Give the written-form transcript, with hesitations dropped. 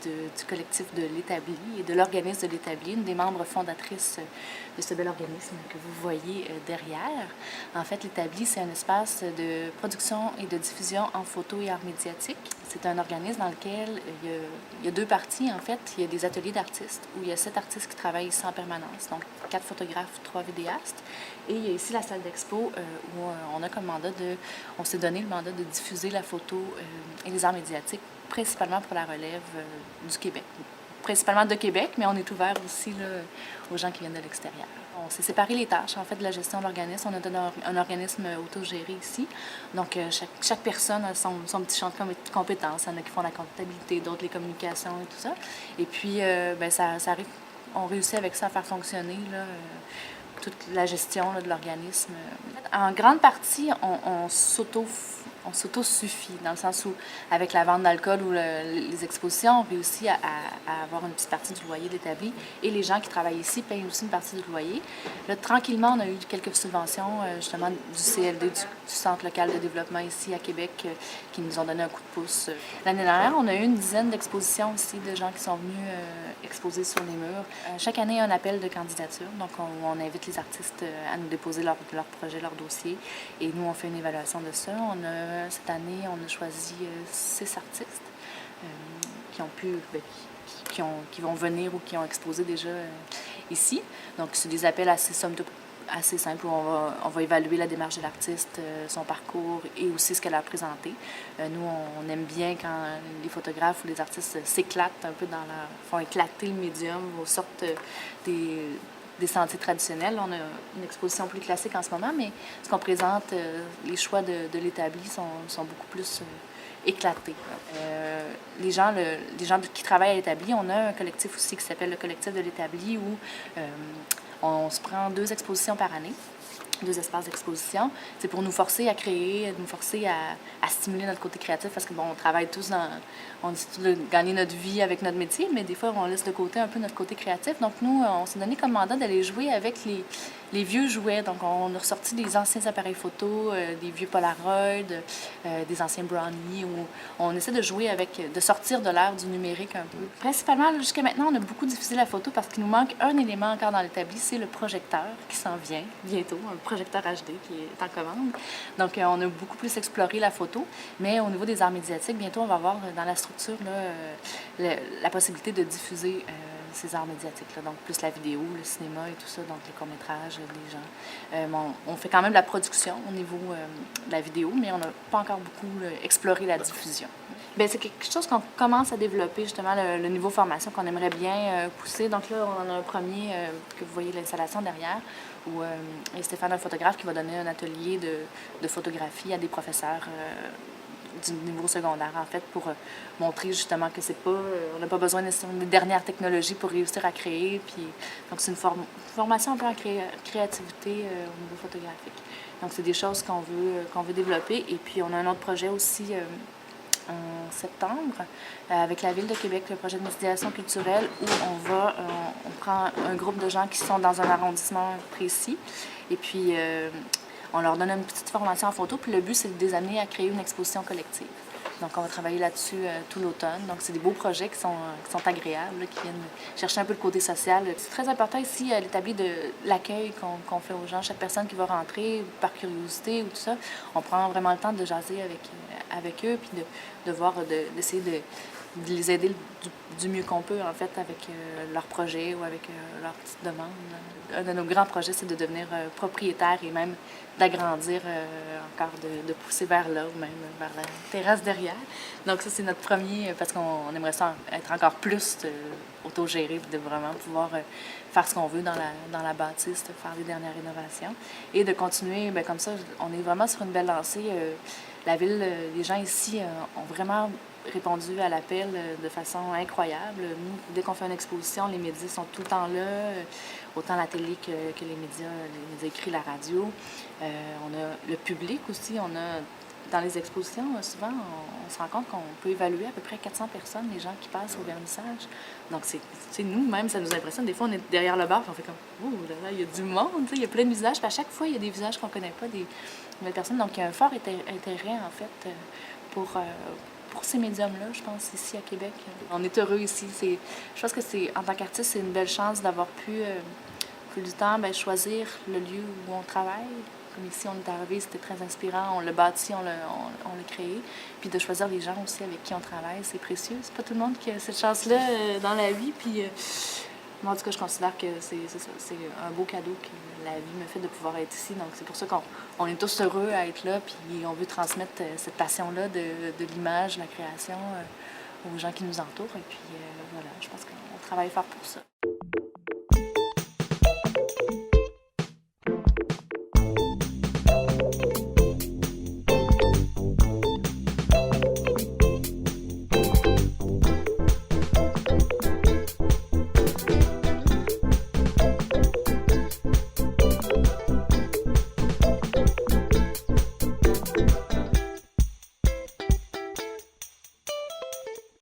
du collectif de l'Établi et de l'organisme de l'Établi, une des membres fondatrices de ce bel organisme que vous voyez derrière. En fait, l'Établi, c'est un espace de production et de diffusion en photo et art médiatique. C'est un organisme dans lequel il y a deux parties, en fait. Il y a des ateliers d'artistes où il y a 7 artistes qui travaillent ici en permanence, donc 4 photographes, 3 vidéastes. Et il y a ici la salle d'expo où on a comme mandat on s'est donné le mandat de diffuser la photo et les arts médiatiques, principalement pour la relève du Québec. Principalement de Québec, mais on est ouvert aussi là, aux gens qui viennent de l'extérieur. On s'est séparé les tâches, en fait, de la gestion de l'organisme. On a donné un organisme autogéré ici. Donc, chaque personne a son petit champ de compétences. Il y en a qui font la comptabilité, d'autres les communications et tout ça. Et puis, ça arrive, on réussit avec ça à faire fonctionner là, toute la gestion là, de l'organisme. En grande partie, on s'auto-suffit, dans le sens où, avec la vente d'alcool ou les expositions, on réussit à avoir une petite partie du loyer de l'Établi. Et les gens qui travaillent ici payent aussi une partie du loyer. Là, tranquillement, on a eu quelques subventions, justement, du CLD, du Centre local de développement ici à Québec, qui nous ont donné un coup de pouce. L'année dernière, on a eu une dizaine d'expositions aussi de gens qui sont venus exposer sur les murs. Chaque année, il y a un appel de candidature. Donc, on invite les artistes à nous déposer leur projet, leur dossier. Et nous, on fait une évaluation de ça. Cette année, on a choisi 6 artistes qui ont pu, qui vont venir ou qui ont exposé déjà ici. Donc, c'est des appels assez simples où on va évaluer la démarche de l'artiste, son parcours et aussi ce qu'elle a présenté. Nous, on aime bien quand les photographes ou les artistes s'éclatent un peu font éclater le médium, sortent des sentiers traditionnels. On a une exposition plus classique en ce moment, mais ce qu'on présente, les choix de l'Établi sont beaucoup plus éclatés. Les gens qui travaillent à l'Établi, on a un collectif aussi qui s'appelle le collectif de l'Établi où on se prend 2 expositions par année. 2 espaces d'exposition. C'est pour nous forcer à créer, nous forcer à stimuler notre côté créatif parce que, bon, on travaille tous on essaie de gagner notre vie avec notre métier, mais des fois, on laisse de côté un peu notre côté créatif. Donc, nous, on s'est donné comme mandat d'aller jouer avec les vieux jouets. Donc, on a ressorti des anciens appareils photo, des vieux Polaroid, des anciens Brownie, où on essaie de jouer de sortir de l'ère du numérique un peu. Principalement, jusqu'à maintenant, on a beaucoup diffusé la photo parce qu'il nous manque un élément encore dans l'Établi, c'est le projecteur qui s'en vient bientôt, un projecteur HD qui est en commande. Donc, on a beaucoup plus exploré la photo, mais au niveau des arts médiatiques, bientôt, on va avoir dans la structure là, la possibilité de diffuser ces arts médiatiques-là, donc plus la vidéo, le cinéma et tout ça, donc les courts-métrages, les gens. On fait quand même de la production au niveau de la vidéo, mais on n'a pas encore beaucoup exploré la diffusion. Bien, c'est quelque chose qu'on commence à développer, justement, le niveau formation qu'on aimerait bien pousser. Donc là, on en a un premier, que vous voyez l'installation derrière, où il y a Stéphane, un photographe, qui va donner un atelier de photographie à des professeurs du niveau secondaire, en fait, pour montrer justement que c'est pas... on n'a pas besoin nécessairement des dernières technologies pour réussir à créer. Puis, donc, c'est une formation un peu en créativité au niveau photographique. Donc, c'est des choses qu'on veut développer. Et puis, on a un autre projet aussi en septembre avec la Ville de Québec, le projet de médiation culturelle, où on prend un groupe de gens qui sont dans un arrondissement précis. Et puis, on leur donne une petite formation en photo, puis le but, c'est de les amener à créer une exposition collective. Donc, on va travailler là-dessus tout l'automne. Donc, c'est des beaux projets qui sont agréables, là, qui viennent chercher un peu le côté social. C'est très important ici, à l'Établi, de l'accueil qu'on fait aux gens. Chaque personne qui va rentrer, par curiosité ou tout ça, on prend vraiment le temps de jaser avec eux, puis d'essayer de les aider du mieux qu'on peut, en fait, avec leurs projets ou avec leurs petites demandes. Un de nos grands projets, c'est de devenir propriétaire et même d'agrandir encore, de pousser vers là, ou même vers la terrasse derrière. Donc ça, c'est notre premier, parce qu'on aimerait ça être encore plus autogéré, de vraiment pouvoir faire ce qu'on veut dans la bâtisse, de faire les dernières rénovations. Et de continuer, bien, comme ça, on est vraiment sur une belle lancée. La ville, les gens ici ont vraiment répondu à l'appel de façon incroyable. Nous, dès qu'on fait une exposition, les médias sont tout le temps là, autant la télé que les médias écrits, la radio. On a le public aussi. Dans les expositions, souvent, on se rend compte qu'on peut évaluer à peu près 400 personnes, les gens qui passent au vernissage. Donc, c'est nous-mêmes, ça nous impressionne. Des fois, on est derrière le bar, puis on fait comme « Oh là là, il y a du monde! » Il y a plein de visages, puis à chaque fois, il y a des visages qu'on ne connaît pas, des nouvelles personnes. Donc, il y a un fort intérêt, en fait, pour ces médiums-là, je pense, ici à Québec. On est heureux ici. Je pense que en tant qu'artiste, c'est une belle chance d'avoir pu, au fil du temps, choisir le lieu où on travaille. Comme ici, on est arrivé, c'était très inspirant. On l'a bâti, on l'a créé. Puis de choisir les gens aussi avec qui on travaille, c'est précieux. C'est pas tout le monde qui a cette chance-là dans la vie. Puis moi, en tout cas, je considère que c'est un beau cadeau que la vie me fait de pouvoir être ici. Donc, c'est pour ça qu'on est tous heureux à être là. Puis on veut transmettre cette passion-là de l'image, de la création aux gens qui nous entourent. Et puis voilà, je pense qu'on travaille fort pour ça.